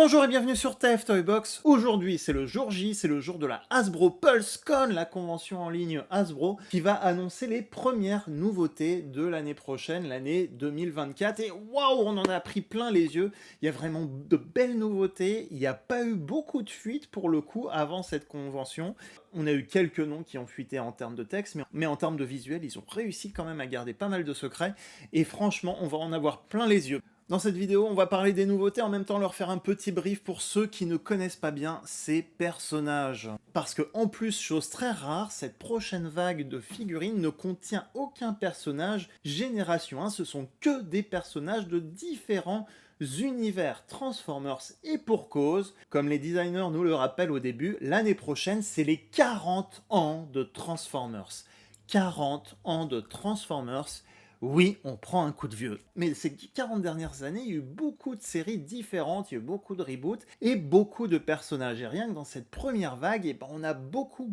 Bonjour et bienvenue sur TF Toybox. Aujourd'hui, c'est le jour J, c'est le jour de la Hasbro PulseCon, la convention en ligne Hasbro, qui va annoncer les premières nouveautés de l'année prochaine, l'année 2024. Et waouh, on en a pris plein les yeux. Il y a vraiment de belles nouveautés. Il n'y a pas eu beaucoup de fuites pour le coup avant cette convention. On a eu quelques noms qui ont fuité en termes de texte, mais en termes de visuel, ils ont réussi quand même à garder pas mal de secrets. Et franchement, on va en avoir plein les yeux. Dans cette vidéo, on va parler des nouveautés, en même temps leur faire un petit brief pour ceux qui ne connaissent pas bien ces personnages. Parce que en plus, chose très rare, cette prochaine vague de figurines ne contient aucun personnage Génération 1, ce sont que des personnages de différents univers Transformers, et pour cause, comme les designers nous le rappellent au début, l'année prochaine c'est les 40 ans de Transformers. 40 ans de Transformers. Oui, on prend un coup de vieux. Mais ces 40 dernières années, il y a eu beaucoup de séries différentes, il y a eu beaucoup de reboots et beaucoup de personnages. Et rien que dans cette première vague, on a beaucoup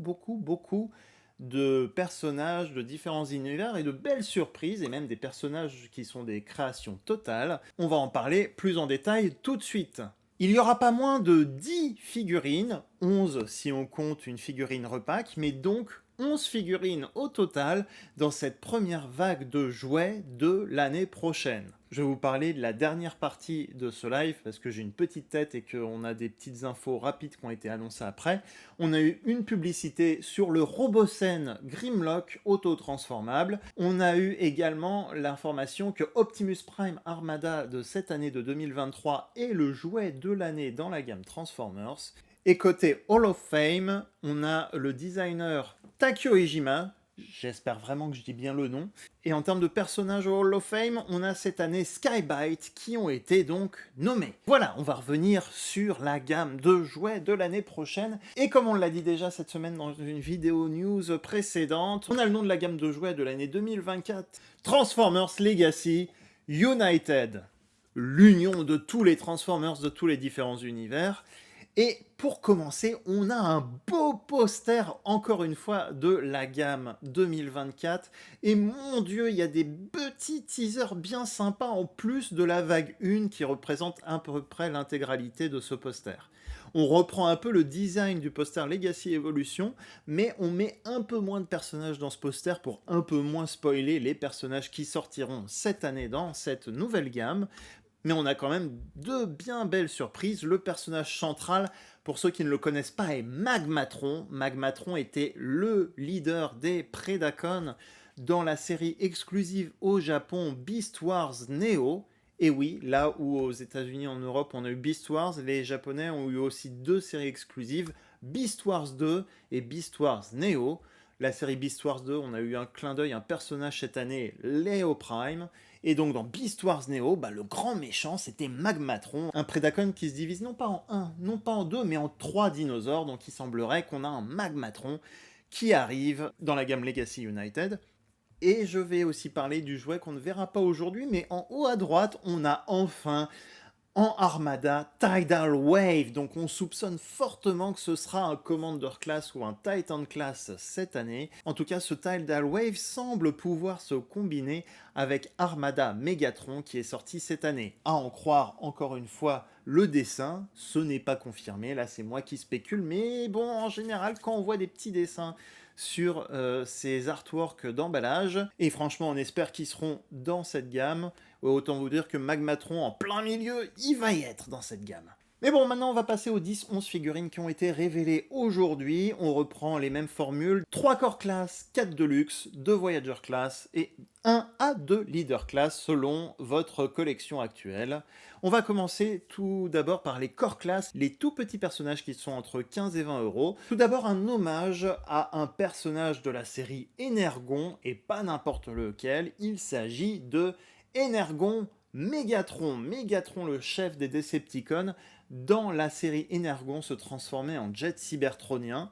de personnages de différents univers et de belles surprises, et même des personnages qui sont des créations totales. On va en parler plus en détail tout de suite. Il n'y aura pas moins de 10 figurines, 11 si on compte une figurine repack, mais donc 11 figurines au total dans cette première vague de jouets de l'année prochaine. Je vais vous parler de la dernière partie de ce live parce que j'ai une petite tête et qu'on a des petites infos rapides qui ont été annoncées après. On a eu une publicité sur le Robocen Grimlock auto-transformable. On a eu également l'information que Optimus Prime Armada de cette année de 2023 est le jouet de l'année dans la gamme Transformers. Et côté Hall of Fame, on a le designer Takio Ejima, j'espère vraiment que je dis bien le nom. Et en termes de personnages au Hall of Fame, on a cette année Skybite qui ont été donc nommés. Voilà, on va revenir sur la gamme de jouets de l'année prochaine. Et comme on l'a dit déjà cette semaine dans une vidéo news précédente, on a le nom de la gamme de jouets de l'année 2024. Transformers Legacy United. L'union de tous les Transformers de tous les différents univers. Et pour commencer, on a un beau poster, encore une fois, de la gamme 2024. Et mon Dieu, il y a des petits teasers bien sympas en plus de la vague 1 qui représente à peu près l'intégralité de ce poster. On reprend un peu le design du poster Legacy Evolution, mais on met un peu moins de personnages dans ce poster pour un peu moins spoiler les personnages qui sortiront cette année dans cette nouvelle gamme. Mais on a quand même deux bien belles surprises. Le personnage central, pour ceux qui ne le connaissent pas, est Magmatron. Magmatron était le leader des Predacons dans la série exclusive au Japon Beast Wars Neo. Et oui, là où aux États-Unis, en Europe, on a eu Beast Wars, les Japonais ont eu aussi deux séries exclusives, Beast Wars 2 et Beast Wars Neo. La série Beast Wars 2, on a eu un clin d'œil, un personnage cette année, Leo Prime. Et donc dans Beast Wars Neo, le grand méchant c'était Magmatron, un Predacon qui se divise non pas en un, non pas en deux, mais en trois dinosaures, donc il semblerait qu'on a un Magmatron qui arrive dans la gamme Legacy United. Et je vais aussi parler du jouet qu'on ne verra pas aujourd'hui, mais en haut à droite, on a enfin en Armada Tidal Wave. Donc on soupçonne fortement que ce sera un Commander Class ou un Titan Class cette année. En tout cas, ce Tidal Wave semble pouvoir se combiner avec Armada Megatron qui est sorti cette année. À en croire encore une fois le dessin, ce n'est pas confirmé, là c'est moi qui spécule, mais bon, en général, quand on voit des petits dessins sur ces artworks d'emballage, et franchement on espère qu'ils seront dans cette gamme. Autant vous dire que Magmatron en plein milieu, il va y être dans cette gamme. Mais bon, maintenant on va passer aux 10-11 figurines qui ont été révélées aujourd'hui. On reprend les mêmes formules. 3 Core Class, 4 Deluxe, 2 Voyager Class et 1 à 2 Leader Class selon votre collection actuelle. On va commencer tout d'abord par les Core Class, les tout petits personnages qui sont entre 15 et 20 euros. Tout d'abord un hommage à un personnage de la série Energon, et pas n'importe lequel, il s'agit de Energon Megatron. Megatron, le chef des Decepticons, dans la série Energon se transformait en jet cybertronien.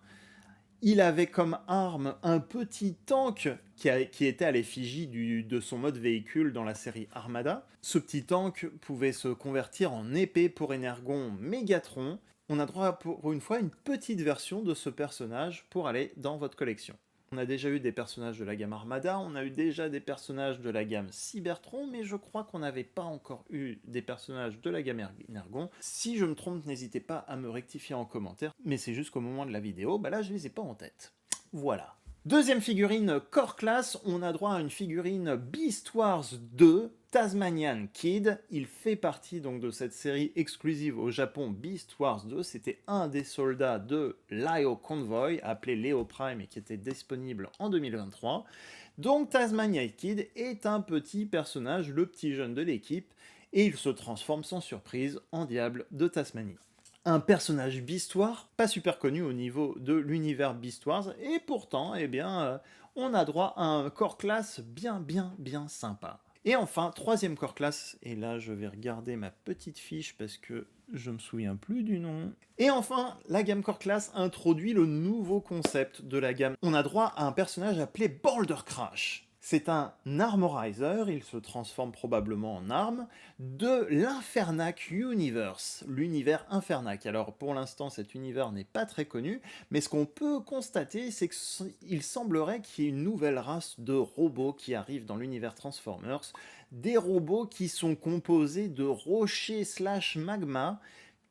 Il avait comme arme un petit tank qui était à l'effigie de son mode véhicule dans la série Armada. Ce petit tank pouvait se convertir en épée pour Energon Megatron. On a droit pour une fois à une petite version de ce personnage pour aller dans votre collection. On a déjà eu des personnages de la gamme Armada, on a eu déjà des personnages de la gamme Cybertron, mais je crois qu'on n'avait pas encore eu des personnages de la gamme Energon. Si je me trompe, n'hésitez pas à me rectifier en commentaire, mais c'est juste qu'au moment de la vidéo, bah là je les ai pas en tête. Voilà. Deuxième figurine Core Class, on a droit à une figurine Beast Wars 2, Tasmanian Kid. Il fait partie donc de cette série exclusive au Japon Beast Wars 2. C'était un des soldats de l'IO Convoy, appelé Leo Prime, et qui était disponible en 2023. Donc Tasmanian Kid est un petit personnage, le petit jeune de l'équipe, et il se transforme sans surprise en diable de Tasmanie. Un personnage Beastwars, pas super connu au niveau de l'univers Beastwars, et pourtant, eh bien, on a droit à un core class bien sympa. Et enfin, troisième core class, et là je vais regarder ma petite fiche parce que je me souviens plus du nom. Et enfin, la gamme core class introduit le nouveau concept de la gamme. On a droit à un personnage appelé Boulder Crash. C'est un Armorizer, il se transforme probablement en arme, de l'Infernac Universe, l'univers Infernac. Alors pour l'instant cet univers n'est pas très connu, mais ce qu'on peut constater c'est qu'il semblerait qu'il y ait une nouvelle race de robots qui arrive dans l'univers Transformers, des robots qui sont composés de rochers / magma,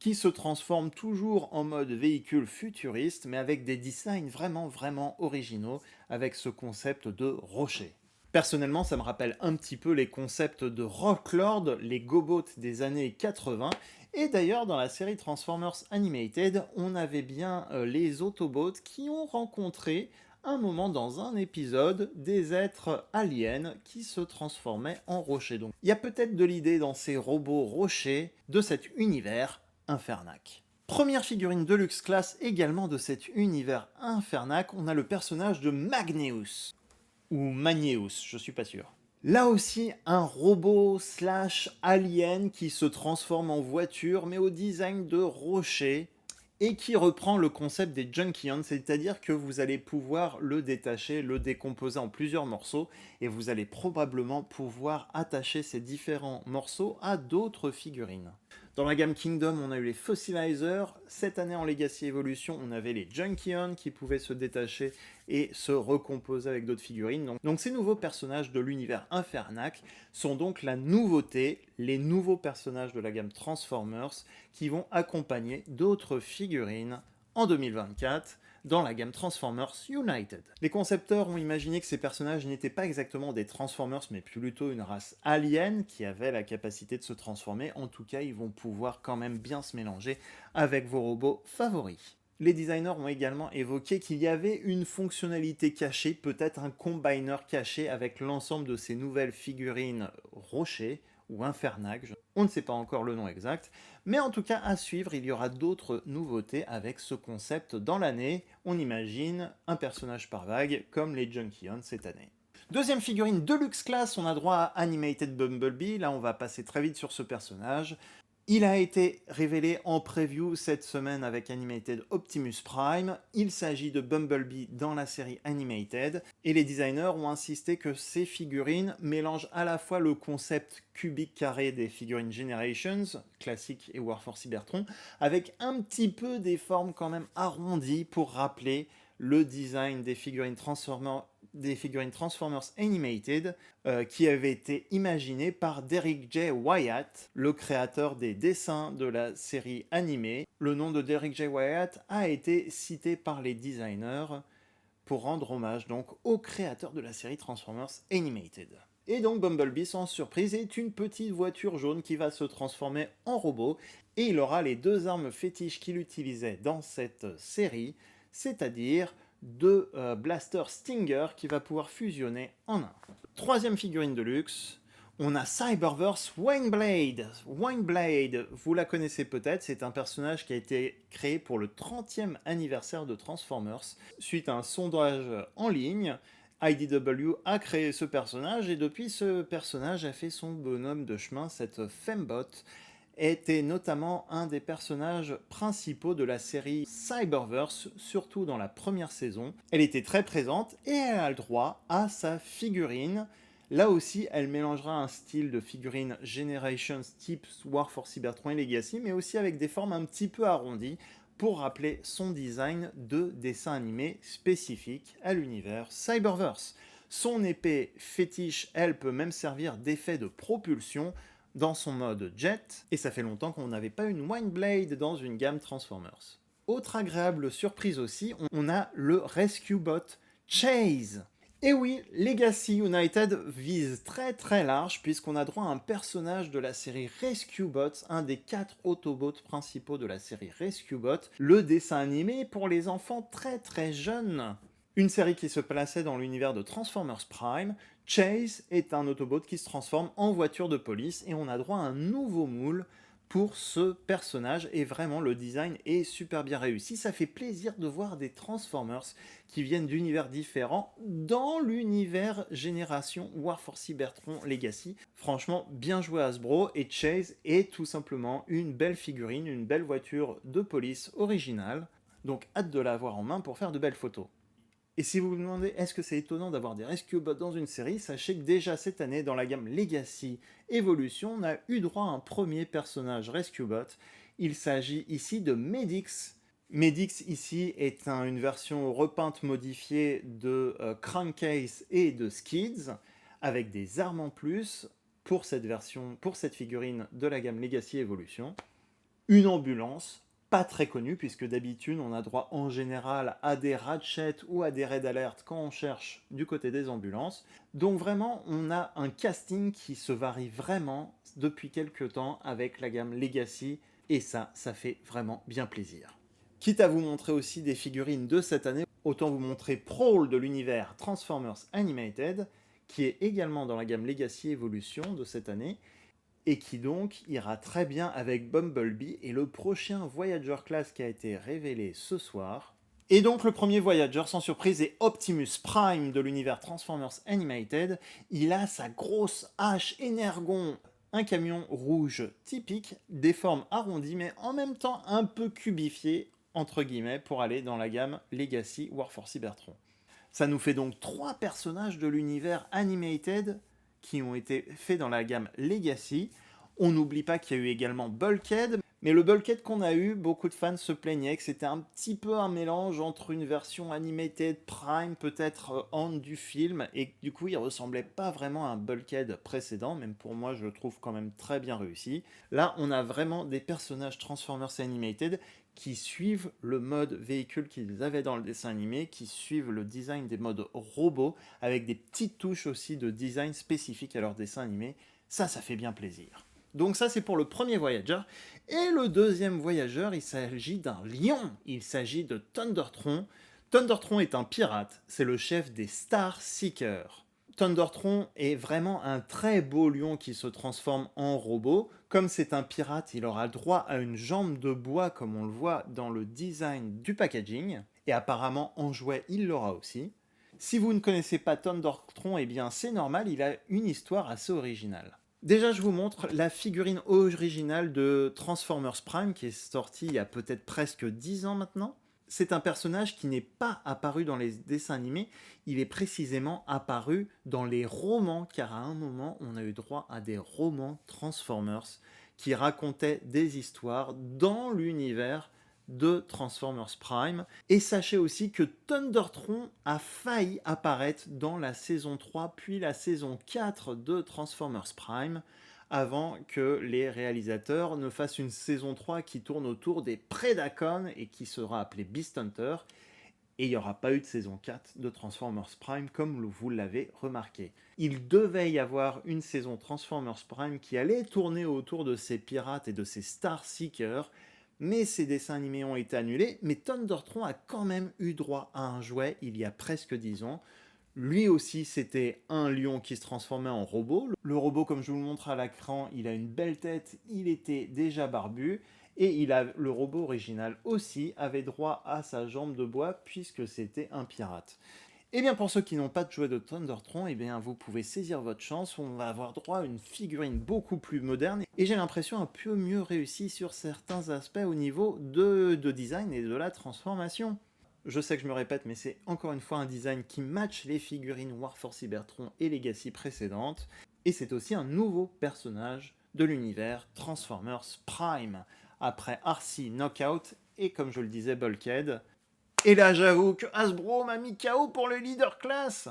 qui se transforment toujours en mode véhicule futuriste, mais avec des designs vraiment originaux, avec ce concept de rocher. Personnellement, ça me rappelle un petit peu les concepts de Rocklord, les Gobots des années 80. Et d'ailleurs, dans la série Transformers Animated, on avait bien les Autobots qui ont rencontré un moment dans un épisode des êtres aliens qui se transformaient en rochers. Donc, il y a peut-être de l'idée dans ces robots rochers de cet univers Infernac. Première figurine Deluxe Class également de cet univers Infernac, on a le personnage de Magneus. Ou Magneus, je suis pas sûr. Là aussi, un robot / alien qui se transforme en voiture, mais au design de rocher, et qui reprend le concept des Junkions, c'est-à-dire que vous allez pouvoir le détacher, le décomposer en plusieurs morceaux, et vous allez probablement pouvoir attacher ces différents morceaux à d'autres figurines. Dans la gamme Kingdom, on a eu les Fossilizers. Cette année en Legacy Evolution, on avait les Junkions qui pouvaient se détacher et se recomposer avec d'autres figurines. Donc ces nouveaux personnages de l'univers Infernac sont donc la nouveauté, les nouveaux personnages de la gamme Transformers qui vont accompagner d'autres figurines en 2024 dans la gamme Transformers United. Les concepteurs ont imaginé que ces personnages n'étaient pas exactement des Transformers, mais plutôt une race alien qui avait la capacité de se transformer. En tout cas, ils vont pouvoir quand même bien se mélanger avec vos robots favoris. Les designers ont également évoqué qu'il y avait une fonctionnalité cachée, peut-être un combiner caché avec l'ensemble de ces nouvelles figurines rochers ou Infernac, on ne sait pas encore le nom exact, mais en tout cas à suivre, il y aura d'autres nouveautés avec ce concept dans l'année. On imagine un personnage par vague comme les Junkions cette année. Deuxième figurine Deluxe Class, on a droit à Animated Bumblebee, là on va passer très vite sur ce personnage. Il a été révélé en preview cette semaine avec Animated Optimus Prime. Il s'agit de Bumblebee dans la série Animated. Et les designers ont insisté que ces figurines mélangent à la fois le concept cubique carré des figurines Generations, classique et War for Cybertron, avec un petit peu des formes quand même arrondies pour rappeler le design des figurines Transformers Animated qui avait été imaginé par Derek J. Wyatt, le créateur des dessins de la série animée. Le nom de Derek J. Wyatt a été cité par les designers pour rendre hommage donc au créateur de la série Transformers Animated. Et donc Bumblebee, sans surprise, est une petite voiture jaune qui va se transformer en robot, et il aura les deux armes fétiches qu'il utilisait dans cette série, c'est-à-dire deux Blaster Stinger qui va pouvoir fusionner en un. Troisième figurine de luxe, on a Cyberverse Wineblade. Wineblade, vous la connaissez peut-être, c'est un personnage qui a été créé pour le 30e anniversaire de Transformers. Suite à un sondage en ligne, IDW a créé ce personnage, et depuis ce personnage a fait son bonhomme de chemin, cette Fembot, était notamment un des personnages principaux de la série Cyberverse, surtout dans la première saison. Elle était très présente et elle a le droit à sa figurine. Là aussi, elle mélangera un style de figurine Generations type War for Cybertron et Legacy, mais aussi avec des formes un petit peu arrondies pour rappeler son design de dessin animé spécifique à l'univers Cyberverse. Son épée fétiche, elle, peut même servir d'effet de propulsion dans son mode jet, et ça fait longtemps qu'on n'avait pas une Wineblade dans une gamme Transformers. Autre agréable surprise aussi, on a le Rescue Bot Chase. Et oui, Legacy United vise très très large puisqu'on a droit à un personnage de la série Rescue Bots, un des 4 Autobots principaux de la série Rescue Bot, le dessin animé pour les enfants très très jeunes. Une série qui se plaçait dans l'univers de Transformers Prime, Chase est un Autobot qui se transforme en voiture de police et on a droit à un nouveau moule pour ce personnage et vraiment le design est super bien réussi. Ça fait plaisir de voir des Transformers qui viennent d'univers différents dans l'univers génération War for Cybertron Legacy. Franchement, bien joué Hasbro et Chase est tout simplement une belle figurine, une belle voiture de police originale. Donc hâte de l'avoir en main pour faire de belles photos. Et si vous vous demandez est-ce que c'est étonnant d'avoir des Rescue Bots dans une série, sachez que déjà cette année, dans la gamme Legacy Evolution, on a eu droit à un premier personnage Rescue Bot. Il s'agit ici de Medix. Medix ici est une version repeinte modifiée de Crankcase et de Skids, avec des armes en plus pour cette version, pour cette figurine de la gamme Legacy Evolution. Une ambulance, pas très connue, puisque d'habitude on a droit en général à des Ratchet ou à des Red Alert quand on cherche du côté des ambulances. Donc vraiment, on a un casting qui se varie vraiment depuis quelques temps avec la gamme Legacy, et ça fait vraiment bien plaisir. Quitte à vous montrer aussi des figurines de cette année, autant vous montrer Prowl de l'univers Transformers Animated, qui est également dans la gamme Legacy Evolution de cette année, et qui donc ira très bien avec Bumblebee et le prochain Voyager Class qui a été révélé ce soir. Et donc le premier Voyager, sans surprise, est Optimus Prime de l'univers Transformers Animated. Il a sa grosse hache Energon, un camion rouge typique, des formes arrondies mais en même temps un peu cubifiées, entre guillemets, pour aller dans la gamme Legacy War for Cybertron. Ça nous fait donc 3 personnages de l'univers Animated qui ont été faits dans la gamme Legacy. On n'oublie pas qu'il y a eu également Bulkhead, mais le Bulkhead qu'on a eu, beaucoup de fans se plaignaient que c'était un petit peu un mélange entre une version Animated Prime, peut-être en du film, et du coup il ressemblait pas vraiment à un Bulkhead précédent, même pour moi je le trouve quand même très bien réussi. Là on a vraiment des personnages Transformers Animated qui suivent le mode véhicule qu'ils avaient dans le dessin animé, qui suivent le design des modes robots, avec des petites touches aussi de design spécifiques à leur dessin animé. Ça fait bien plaisir. Donc ça, c'est pour le premier Voyager. Et le deuxième Voyager, il s'agit d'un lion. Il s'agit de Thundertron. Thundertron est un pirate. C'est le chef des Star Seekers. Thundertron est vraiment un très beau lion qui se transforme en robot. Comme c'est un pirate, il aura droit à une jambe de bois comme on le voit dans le design du packaging. Et apparemment en jouet, il l'aura aussi. Si vous ne connaissez pas Thundertron, eh bien c'est normal, il a une histoire assez originale. Déjà, je vous montre la figurine originale de Transformers Prime qui est sortie il y a peut-être presque 10 ans maintenant. C'est un personnage qui n'est pas apparu dans les dessins animés, il est précisément apparu dans les romans, car à un moment, on a eu droit à des romans Transformers qui racontaient des histoires dans l'univers de Transformers Prime. Et sachez aussi que Thundertron a failli apparaître dans la saison 3 puis la saison 4 de Transformers Prime avant que les réalisateurs ne fassent une saison 3 qui tourne autour des Predacons et qui sera appelée Beast Hunter. Et il n'y aura pas eu de saison 4 de Transformers Prime comme vous l'avez remarqué. Il devait y avoir une saison Transformers Prime qui allait tourner autour de ces pirates et de ces Star Seekers, mais ces dessins animés ont été annulés, mais Thundertron a quand même eu droit à un jouet il y a presque 10 ans. Lui aussi, c'était un lion qui se transformait en robot. Le robot, comme je vous le montre à l'écran, il a une belle tête, il était déjà barbu, et le robot original aussi avait droit à sa jambe de bois puisque c'était un pirate. Et bien pour ceux qui n'ont pas de jouet de Thundertron, et bien vous pouvez saisir votre chance, on va avoir droit à une figurine beaucoup plus moderne, et j'ai l'impression un peu mieux réussie sur certains aspects au niveau de design et de la transformation. Je sais que je me répète, mais c'est encore une fois un design qui match les figurines War for Cybertron et Legacy précédentes, et c'est aussi un nouveau personnage de l'univers Transformers Prime. Après Arcee Knockout et comme je le disais, Bulkhead. Et là, j'avoue que Hasbro m'a mis KO pour le leader class.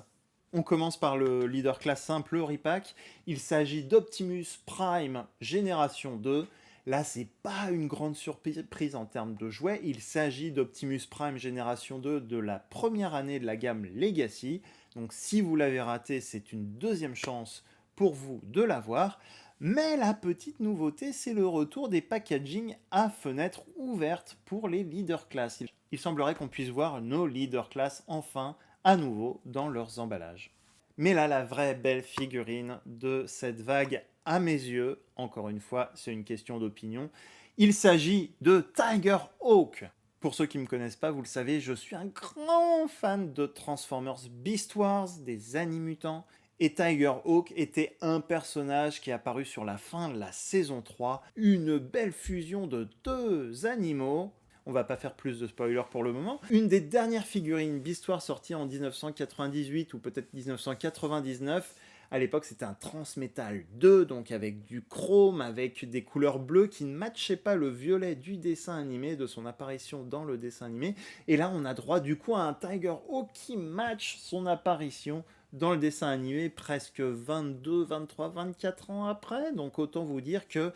On commence par le leader class simple, le repack. Il s'agit d'Optimus Prime Génération 2. Là, c'est pas une grande surprise en termes de jouets. Il s'agit d'Optimus Prime Génération 2 de la première année de la gamme Legacy. Donc si vous l'avez raté, c'est une deuxième chance pour vous de l'avoir. Mais la petite nouveauté, c'est le retour des packaging à fenêtre ouverte pour les leader class. Il semblerait qu'on puisse voir nos leader class enfin à nouveau dans leurs emballages. Mais là, la vraie belle figurine de cette vague, à mes yeux, encore une fois, c'est une question d'opinion, il s'agit de Tiger Hawk. Pour ceux qui ne me connaissent pas, vous le savez, je suis un grand fan de Transformers Beast Wars, des Animutants, et Tiger Hawk était un personnage qui est apparu sur la fin de la saison 3, une belle fusion de deux animaux. On va pas faire plus de spoilers pour le moment. Une des dernières figurines Beast Wars sorties en 1998 ou peut-être 1999. À l'époque, c'était un Transmetal 2, donc avec du chrome, avec des couleurs bleues qui ne matchaient pas le violet du dessin animé, de son apparition dans le dessin animé. Et là, on a droit du coup à un Tiger Hawk qui match son apparition dans le dessin animé presque 22, 23, 24 ans après. Donc autant vous dire que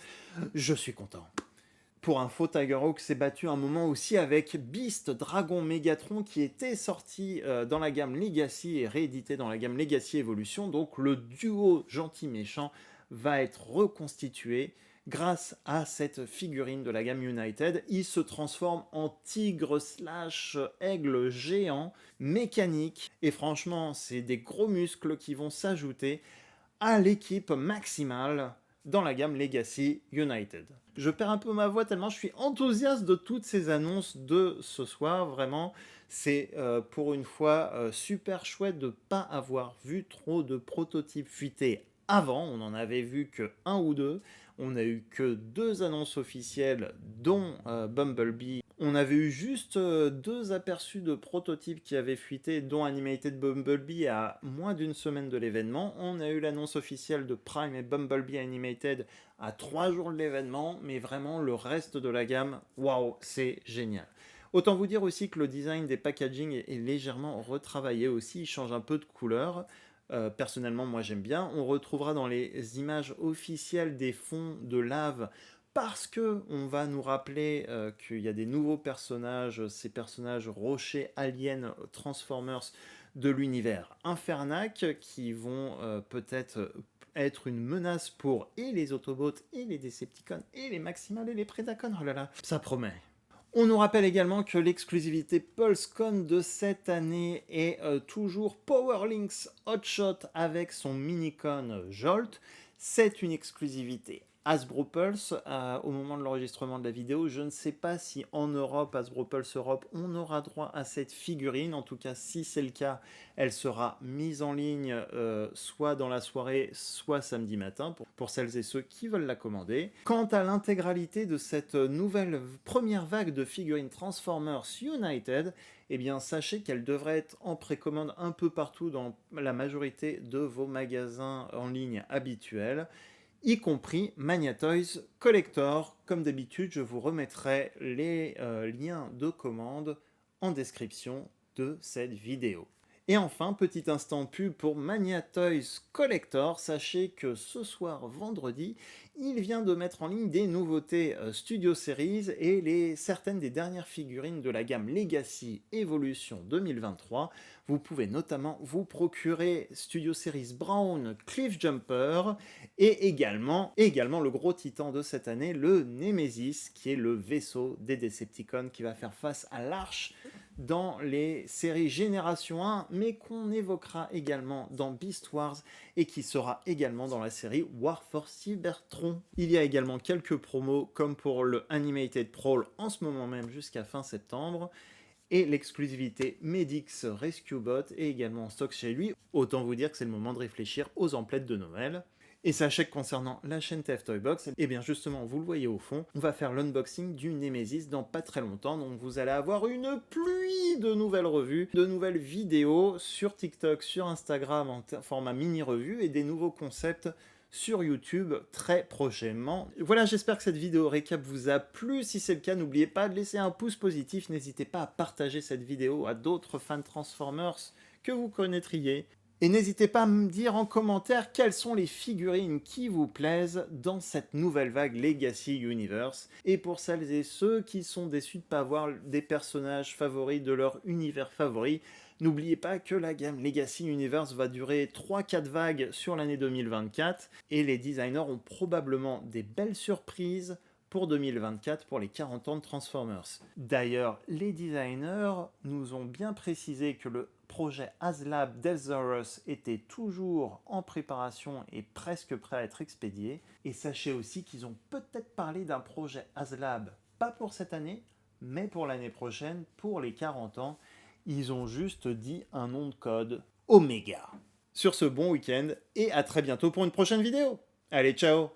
je suis content. Pour info, Tiger Hawk s'est battu un moment aussi avec Beast Dragon Megatron qui était sorti dans la gamme Legacy et réédité dans la gamme Legacy Evolution. Donc le duo gentil-méchant va être reconstitué grâce à cette figurine de la gamme United. Il se transforme en tigre slash aigle géant mécanique. Et franchement, c'est des gros muscles qui vont s'ajouter à l'équipe maximale dans la gamme Legacy United. Je perds un peu ma voix tellement je suis enthousiaste de toutes ces annonces de ce soir, vraiment. C'est pour une fois super chouette de ne pas avoir vu trop de prototypes fuités avant. On n'en avait vu que un ou deux. On a eu que deux annonces officielles, dont Bumblebee. On avait eu juste deux aperçus de prototypes qui avaient fuité, dont Animated Bumblebee à moins d'une semaine de l'événement. On a eu l'annonce officielle de Prime et Bumblebee Animated à 3 jours de l'événement, mais vraiment le reste de la gamme, waouh, c'est génial. Autant vous dire aussi que le design des packaging est légèrement retravaillé aussi, il change un peu de couleur. Personnellement, moi j'aime bien. On retrouvera dans les images officielles des fonds de lave parce que on va nous rappeler qu'il y a des nouveaux personnages, ces personnages rochers, aliens, Transformers de l'univers Infernac qui vont peut-être être une menace pour et les Autobots et les Decepticons et les Maximals et les Predacons. Oh là là, ça promet. On nous rappelle également que l'exclusivité PulseCon de cette année est toujours Powerlinks Hotshot avec son Minicon Jolt. C'est une exclusivité Hasbro Pulse. Au moment de l'enregistrement de la vidéo, je ne sais pas si en Europe, Hasbro Pulse Europe, on aura droit à cette figurine. En tout cas, si c'est le cas, elle sera mise en ligne soit dans la soirée, soit samedi matin pour celles et ceux qui veulent la commander. Quant à l'intégralité de cette nouvelle première vague de figurines Transformers United, eh bien sachez qu'elle devrait être en précommande un peu partout dans la majorité de vos magasins en ligne habituels, y compris Magnatoys Collector. Comme d'habitude, je vous remettrai les liens de commande en description de cette vidéo. Et enfin, petit instant pub pour Magnatoys Collector. Sachez que ce soir, vendredi, il vient de mettre en ligne des nouveautés Studio Series et certaines des dernières figurines de la gamme Legacy Evolution 2023. Vous pouvez notamment vous procurer Studio Series Brown Cliff Jumper et également le gros titan de cette année, le Nemesis, qui est le vaisseau des Decepticons qui va faire face à l'Arche dans les séries Génération 1, mais qu'on évoquera également dans Beast Wars et qui sera également dans la série War for Cybertron. Il y a également quelques promos comme pour le Animated Prowl en ce moment même jusqu'à fin septembre. Et l'exclusivité Medix Rescue Bot est également en stock chez lui. Autant vous dire que c'est le moment de réfléchir aux emplettes de Noël. Et sachez que concernant la chaîne TF Toy Box, et bien justement, vous le voyez au fond, on va faire l'unboxing du Nemesis dans pas très longtemps. Donc vous allez avoir une pluie de nouvelles revues, de nouvelles vidéos sur TikTok, sur Instagram en format mini-revue et des nouveaux concepts sur YouTube très prochainement. Voilà, j'espère que cette vidéo récap vous a plu. Si c'est le cas, n'oubliez pas de laisser un pouce positif. N'hésitez pas à partager cette vidéo à d'autres fans de Transformers que vous connaîtriez. Et n'hésitez pas à me dire en commentaire quelles sont les figurines qui vous plaisent dans cette nouvelle vague Legacy Universe. Et pour celles et ceux qui sont déçus de ne pas avoir des personnages favoris de leur univers favori, n'oubliez pas que la gamme Legacy Universe va durer 3-4 vagues sur l'année 2024 et les designers ont probablement des belles surprises pour 2024 pour les 40 ans de Transformers. D'ailleurs, les designers nous ont bien précisé que le projet HasLab Deathsaurus était toujours en préparation et presque prêt à être expédié. Et sachez aussi qu'ils ont peut-être parlé d'un projet HasLab, pas pour cette année, mais pour l'année prochaine, pour les 40 ans. Ils ont juste dit un nom de code, Omega. Sur ce, bon week-end et à très bientôt pour une prochaine vidéo. Allez, ciao!